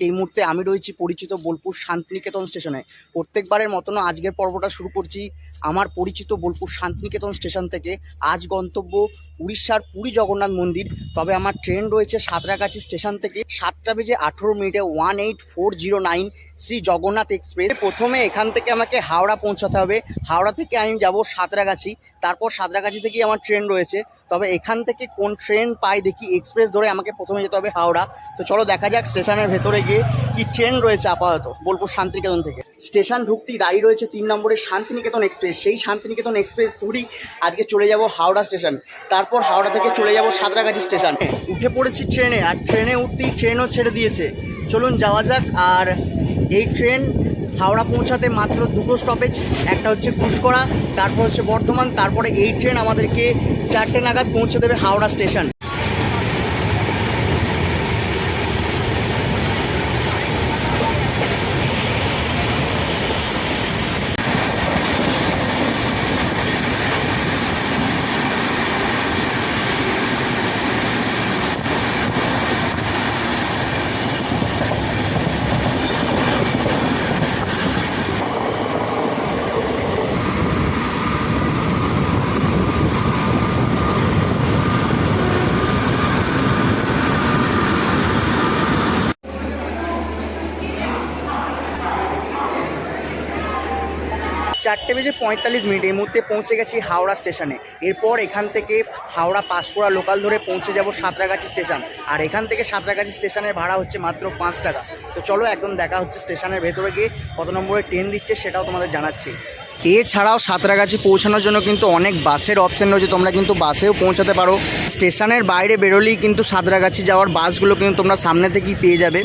এই মুহূর্তে আমি রয়েছি পরিচিত বোলপুর শান্তিনিকেতন স্টেশনে। প্রত্যেকবারের মতন আজকের পর্বটা শুরু করছি আমার পরিচিত বোলপুর শান্তিনিকেতন স্টেশন থেকে। আজ গন্তব্য উড়িষ্যার পুরী জগন্নাথ মন্দির। তবে আমার ট্রেন রয়েছে সাঁতরাগাছি স্টেশন থেকে 7:18 18:40 শ্রী জগন্নাথ এক্সপ্রেস। প্রথমে এখান থেকে আমাকে হাওড়া পৌঁছাতে হবে। হাওড়া থেকে আমি যাব সাঁতরাগাছি, তারপর সাঁতরাগাছি থেকেই আমার ট্রেন রয়েছে। তবে এখান থেকে কোন ট্রেন পাই দেখি, এক্সপ্রেস ধরে আমাকে প্রথমে যেতে হবে হাওড়া। তো চলো দেখা যাক স্টেশনের ভেতরে গিয়ে কি ট্রেন রয়েছে আপাতত বোলপুর শান্তিনিকেতন থেকে। স্টেশন ঢুকতেই দাঁড়িয়ে রয়েছে 3 নম্বরের শান্তিনিকেতন এক্সপ্রেস। সেই শান্তিনিকেতন এক্সপ্রেস ধরেই আজকে চলে যাব হাওড়া স্টেশন, তারপর হাওড়া থেকে চলে যাব সাঁতরাগাছি স্টেশন। উঠে পড়েছি ট্রেনে, আর ট্রেনে উঠতেই ট্রেনও ছেড়ে দিয়েছে। চলুন যাওয়া যাক। আর এই ট্রেন হাওড়া পৌঁছাতে মাত্র 2টো স্টপেজ, একটা হচ্ছে ঘুষকরা, তারপর হচ্ছে বর্ধমান, তারপরে এই ট্রেন আমাদেরকে 4টে নাগাদ পৌঁছে দেবে হাওড়া স্টেশন। চারটে বেজে 45 মিনিট এই মুহূর্তে পৌঁছে গেছি হাওড়া স্টেশনে। এরপর এখান থেকে হাওড়া পাঁশকুড়া লোকাল ধরে পৌঁছে যাব সাঁতরাগাছি স্টেশন। আর এখান থেকে সাঁতরাগাছি স্টেশনের ভাড়া হচ্ছে মাত্র 5 টাকা। তো চলো একদম দেখা হচ্ছে স্টেশনের ভেতরে গিয়ে কত নম্বরে ট্রেন দিচ্ছে সেটাও তোমাদের জানাচ্ছি। এছাড়াও সাঁতরাগাছি পৌঁছানোর জন্য কিন্তু অনেক বাসের অপশান রয়েছে, তোমরা কিন্তু বাসেও পৌঁছাতে পারো। স্টেশনের বাইরে বেরোলেই কিন্তু সাঁতরাগাছি যাওয়ার বাসগুলো কিন্তু তোমরা সামনে থেকেই পেয়ে যাবে।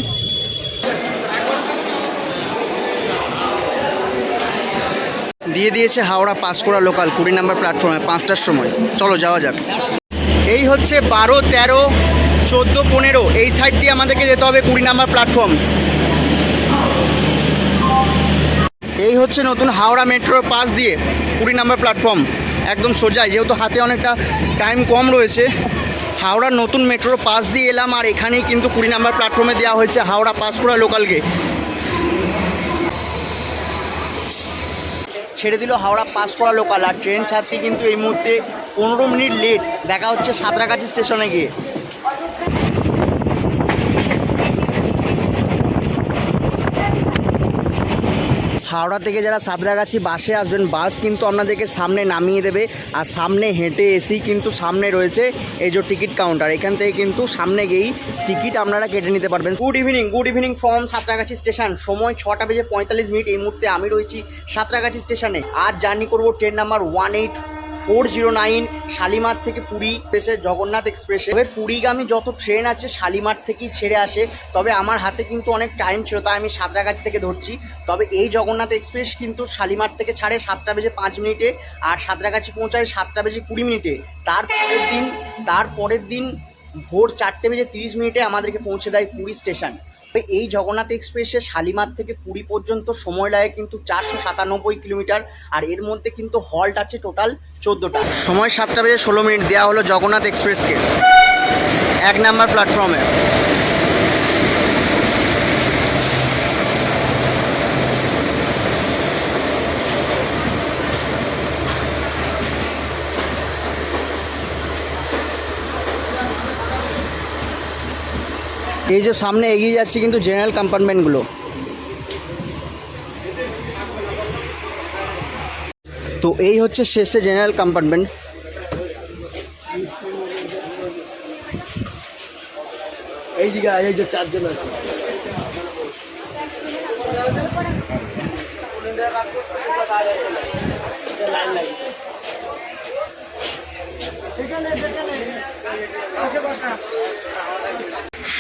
দিয়ে দিয়েছে হাওড়া পাঁশকুড়া লোকাল 20 নম্বর প্ল্যাটফর্মে 5টার সময়। চলো যাওয়া যাক। এই হচ্ছে 12, 13, 14, 15 এই সাইড দিয়ে আমাদেরকে যেতে হবে 20 নম্বর প্ল্যাটফর্ম। এই হচ্ছে নতুন হাওড়া মেট্রোর পাশ দিয়ে 20 নম্বর প্ল্যাটফর্ম, একদম সোজাই। যেহেতু হাতে অনেকটা টাইম কম রয়েছে, হাওড়ার নতুন মেট্রোর পাশ দিয়ে এলাম। আর এখানেই কিন্তু 20 নম্বর প্ল্যাটফর্মে দেওয়া হয়েছে হাওড়া পাঁশকুড়া লোকালকে। ছেড়ে দিল হাওড়া পাঁশকুড়া লোকাল। আর ট্রেন ছাড়তে কিন্তু এই মুহূর্তে 15 মিনিট লেট। দেখা হচ্ছে সাঁতরাগাছি স্টেশনে গিয়ে। হাওড়া থেকে যারা সাঁতরাগাছি বাসে আসবেন, বাস কিন্তু আপনাদেরকে সামনে নামিয়ে দেবে। আর সামনে হেঁটে এসেই কিন্তু সামনে রয়েছে এই যে টিকিট কাউন্টার। এখান থেকে কিন্তু সামনে গিয়েই টিকিট আপনারা কেটে নিতে পারবেন। Good evening from Santragachi station. সময় 6:45 এই মুহূর্তে আমি রয়েছি সাঁতরাগাছি স্টেশনে। আজ জার্নি করব ট্রেন নাম্বার 18409 শালিমার থেকে পুরী পেশে জগন্নাথ এক্সপ্রেসে। তবে পুরীগামী যত ট্রেন আছে শালিমার থেকেই ছেড়ে আসে। তবে আমার হাতে কিন্তু অনেক টাইম ছিল, তাই আমি সাঁতরাগাছি থেকে ধরছি। তবে এই জগন্নাথ এক্সপ্রেস কিন্তু শালিমার থেকে ছাড়ে 7:05 আর সাঁতরাগাছি পৌঁছায় 7:20। তারপরের দিন ভোর 4:30 আমাদেরকে পৌঁছে দেয় পুরী স্টেশন। এই জগন্নাথ এক্সপ্রেসে শালিমার থেকে পুরী পর্যন্ত সময় লাগে কিন্তু 497 কিলোমিটার। আর এর মধ্যে কিন্তু হল্ট আছে টোটাল 14টা। সময় 7:16 দেওয়া হলো জগন্নাথ এক্সপ্রেসকে 1 নম্বর প্ল্যাটফর্মে। এই যে সামনে এগিয়ে যাচ্ছে কিন্তু জেনারেল কম্পার্টমেন্টগুলো। তো এই হচ্ছে শেষে জেনারেল কম্পার্টমেন্ট। এই দিকে এই যে 4 জন আছে।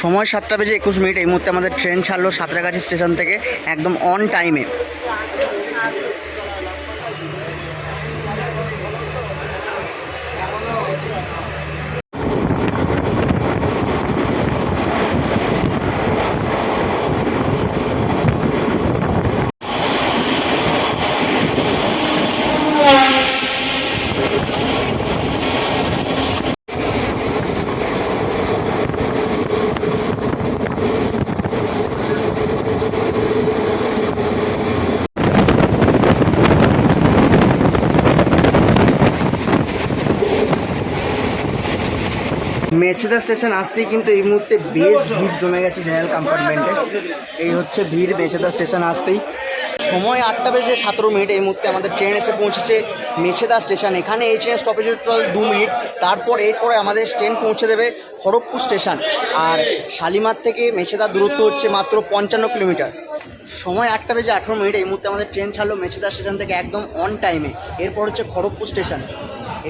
সময় 7:21 এই মুহূর্তে আমাদের ট্রেন ছাড়লো সাঁতরাগাছি স্টেশন থেকে একদম অন টাইমে। মেছেদা স্টেশন আসতেই কিন্তু এই মুহূর্তে বেশ ভিড় জমে গেছে জেনারেল কম্পার্টমেন্টে। এই হচ্ছে ভিড় মেছেদা স্টেশন আসতেই। সময় 8:17 এই মুহূর্তে আমাদের ট্রেন এসে পৌঁছেছে মেছেদা স্টেশন। এখানে এই ট্রেন স্টপেজের 2 মিনিট, এরপরে আমাদের ট্রেন পৌঁছে দেবে খড়গপুর স্টেশন। আর শালিমার থেকে মেছেদার দূরত্ব হচ্ছে মাত্র 55 কিলোমিটার। সময় 8:18 এই মুহূর্তে আমাদের ট্রেন ছাড়লো মেছেদা স্টেশন থেকে একদম অন টাইমে। এরপর হচ্ছে খড়গপুর স্টেশন।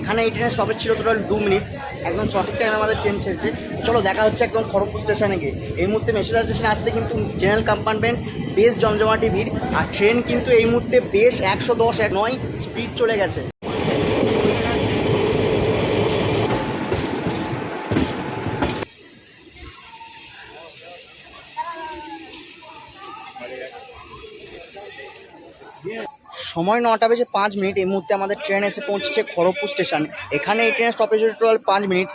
এখানে এই ট্রেনের স্টপেজ ছিল টোটাল 2 মিনিট, একদম সঠিক টাইমে আমাদের ট্রেন ছেড়েছে। চলো দেখা হচ্ছে একদম খড়গপুর স্টেশনে গিয়ে। এই মুহূর্তে মেছেদা স্টেশনে আসতে কিন্তু জেনারেল কম্পার্টমেন্ট বেশ জমজমাটি ভিড়, আর ট্রেন কিন্তু এই মুহূর্তে বেশ 110 স্পিড চলে গেছে। সময় 9:05 এই মুহূর্তে আমাদের ট্রেন এসে পৌঁছেছে খড়গপুর স্টেশন। এখানে এই ট্রেনের স্টপেজ টোটাল 5 মিনিট।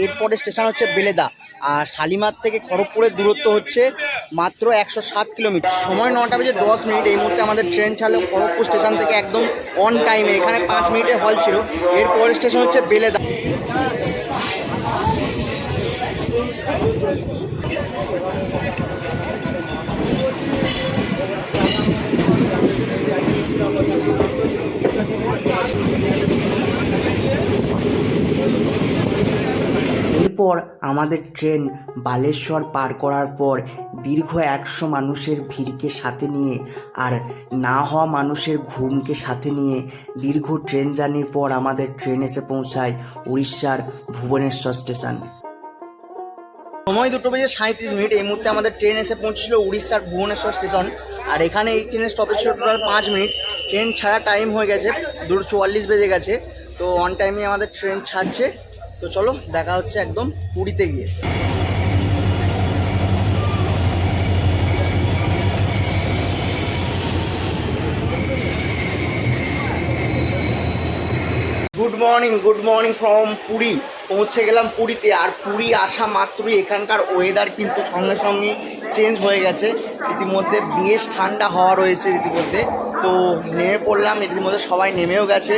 এরপরে স্টেশন হচ্ছে বেলেদা। আর শালিমার থেকে খড়গপুরের দূরত্ব হচ্ছে মাত্র 107 কিলোমিটার। সময় 9:10 এই মুহূর্তে আমাদের ট্রেন ছাড়লো খড়গপুর স্টেশন থেকে একদম অন টাইমে। এখানে 5 মিনিটের হল ছিল। এরপরে স্টেশন হচ্ছে বেলেদা। এরপর আমাদের ট্রেন বালেশ্বর পার করার পর দীর্ঘ 100 মানুষের ভিড়কে সাথে নিয়ে আর না হওয়া মানুষের ঘুমকে সাথে নিয়ে দীর্ঘ ট্রেন জার্নির পর আমাদের ট্রেন এসে পৌঁছায় উড়িষ্যার ভুবনেশ্বর স্টেশন। সময় 2:37 এই মুহূর্তে আমাদের ট্রেন এসে পৌঁছছিল উড়িষ্যার ভুবনেশ্বর স্টেশন। আর এখানে এই ট্রেনের স্টপেজ ছিল টোটাল 5 মিনিট। ট্রেন ছাড়া টাইম হয়ে গেছে 2:44 বেজে গেছে। তো অন টাইমে আমাদের ট্রেন ছাড়ছে। তো চলো দেখা হচ্ছে একদম পুরীতে গিয়ে। Good morning from Puri. পৌঁছে গেলাম পুরীতে। আর পুরী আসা মাত্রই এখানকার ওয়েদার কিন্তু সঙ্গে সঙ্গে চেঞ্জ হয়ে গেছে। রীতিমধ্যে বেশ ঠান্ডা হাওয়া রয়েছে রীতিমধ্যে। তো নেমে পড়লাম, রীতিমধ্যে সবাই নেমেও গেছে,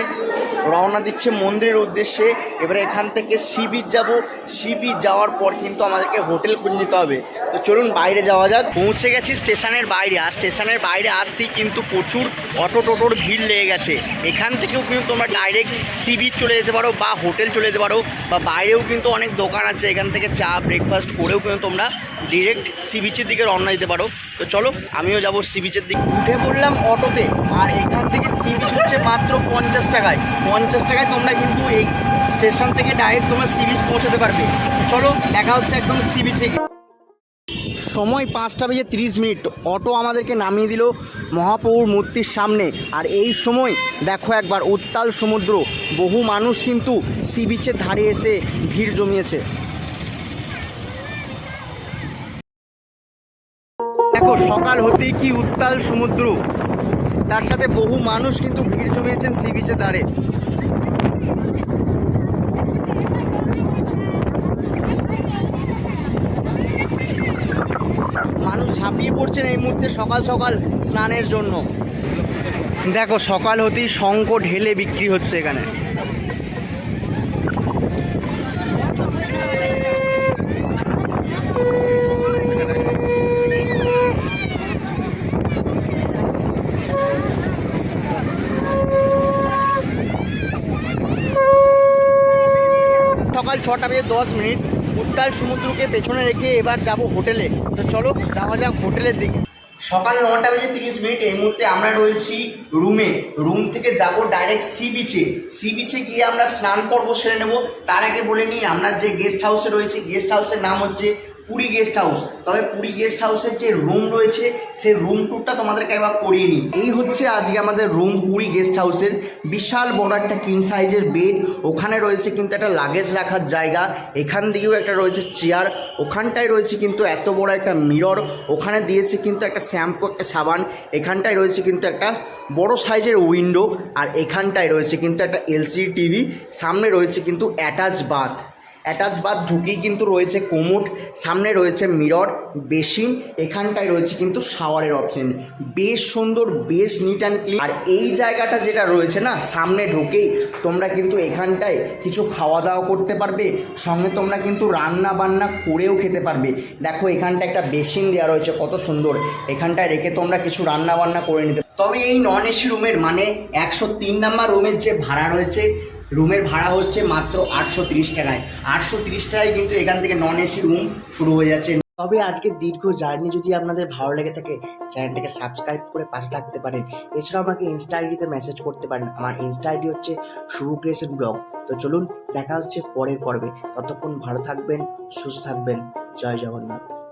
রওনা দিচ্ছে মন্দিরের উদ্দেশ্যে। এবারে এখান থেকে সি বিচ যাবো। সি বিচ যাওয়ার পর কিন্তু আমাদেরকে হোটেল খুঁজে নিতে হবে। তো চলুন বাইরে যাওয়া যাক। পৌঁছে গেছি স্টেশনের বাইরে। আর স্টেশনের বাইরে আসতেই কিন্তু প্রচুর অটো টোটোর ভিড় লেগে গেছে। এখান থেকেও কিন্তু তোমরা ডাইরেক্ট সি বিচ চলে যেতে পারো বা হোটেল চলে যেতে পারো, বা বাইরেও কিন্তু অনেক দোকান আছে। এখান থেকে চা ব্রেকফাস্ট করেও কিন্তু তোমরা ডিরেক্ট সি বিচের দিকে রওনা দিতে পারো। তো চলো আমিও যাবো সি বিচের দিকে। উঠে পড়লাম অটোতে। আর এখান থেকে সি বিচ হচ্ছে মাত্র 50 টাকায়। 50 টাকায় তোমরা কিন্তু এই স্টেশন থেকে ডাইরেক্ট তোমরা সি বিচ পৌঁছাতে পারবে। চলো দেখা হচ্ছে একদম সি বিচে। সময় 5:30 অটো আমাদেরকে নামিয়ে দিল মহাপ্রভুর মূর্তির সামনে। আর এই সময় দেখো একবার উত্তাল সমুদ্র, বহু মানুষ কিন্তু সি বিচের ধারে এসে ভিড় জমিয়েছে। দেখো সকাল হতেই কি উত্তাল সমুদ্র, তার সাথে বহু মানুষ কিন্তু ভিড় জমিয়েছেন সি বিচের ধারে। মানুষ ঝাঁপিয়ে পড়ছেন এই মুহূর্তে সকাল সকাল স্নানের জন্য। দেখো সকাল হতেই শঙ্খ ঢেলে বিক্রি হচ্ছে এখানে। সকাল 6:10 উত্তাল সমুদ্রকে পেছনে রেখে এবার যাব হোটেলে। তো চলো যাওয়া যাক হোটেলের দিকে। সকাল 9:30 এই মুহূর্তে আমরা রয়েছি রুম থেকে যাব ডাইরেক্ট সি বিচে। সি বিচে গিয়ে আমরা স্নান পর্ব সেরে নেব। তার আগে বলে নিই, আমরা যে গেস্ট হাউসে রয়েছি, গেস্ট হাউসের নাম হচ্ছে পুরী গেস্ট হাউস। তবে পুরী গেস্ট হাউসের যে রুম রয়েছে সেই রুম ট্যুরটা তোমাদেরকে একবার করিয়ে নিই। এই হচ্ছে আজকে আমাদের রুম পুরী গেস্ট হাউসের। বিশাল বড় একটা কিং সাইজের বেড, ওখানে রয়েছে কিন্তু একটা লাগেজ রাখার জায়গা, এখান দিকেও একটা রয়েছে চেয়ার, ওখানটায় রয়েছে কিন্তু এত বড় একটা মিরর, ওখানে দিয়েছে কিন্তু একটা শ্যাম্পু, একটা সাবান, এখানটায় রয়েছে কিন্তু একটা বড় সাইজের উইন্ডো, আর এখানটায় রয়েছে কিন্তু একটা এলসিডি টিভি, সামনে রয়েছে কিন্তু অ্যাটাচ বাথ। অ্যাটাচ বাথ ঢুকেই কিন্তু রয়েছে কোমোড, সামনে রয়েছে মিরর, বেসিন, এখানটায় রয়েছে কিন্তু শাওয়ারের অপশন। বেশ সুন্দর, বেশ নিট অ্যান্ড ক্লিন। আর এই জায়গাটা যেটা রয়েছে না, সামনে ঢুকেই তোমরা কিন্তু এখানটায় কিছু খাওয়া দাওয়া করতে পারবে, সঙ্গে তোমরা কিন্তু রান্না বান্না করেও খেতে পারবে। দেখো এখানটা একটা বেসিন দেওয়া রয়েছে, কত সুন্দর, এখানটায় রেখে তোমরা কিছু রান্না বান্না করে নিতে। তবে এই নন এসি রুমের মানে 103 নাম্বার রুমের যে ভাড়া রয়েছে, রুমের ভাড়া হচ্ছে মাত্র 830 টাকায়। 830 টাকায় কিন্তু এখান থেকে নন এসি রুম শুরু হয়ে যাচ্ছে। তবে আজকের দীর্ঘ জার্নি যদি আপনাদের ভালো লেগে থাকে, চ্যানেলটাকে সাবস্ক্রাইব করে পাশে থাকতে পারেন। এছাড়াও আমাকে ইনস্টা আইডিতে মেসেজ করতে পারেন, আমার ইনস্টা আইডি হচ্ছে শুভ ক্রিয়েশন ব্লগ। তো চলুন দেখা হচ্ছে পরের পর্বে, ততক্ষণ ভালো থাকবেন, সুস্থ থাকবেন। জয় জগন্নাথ।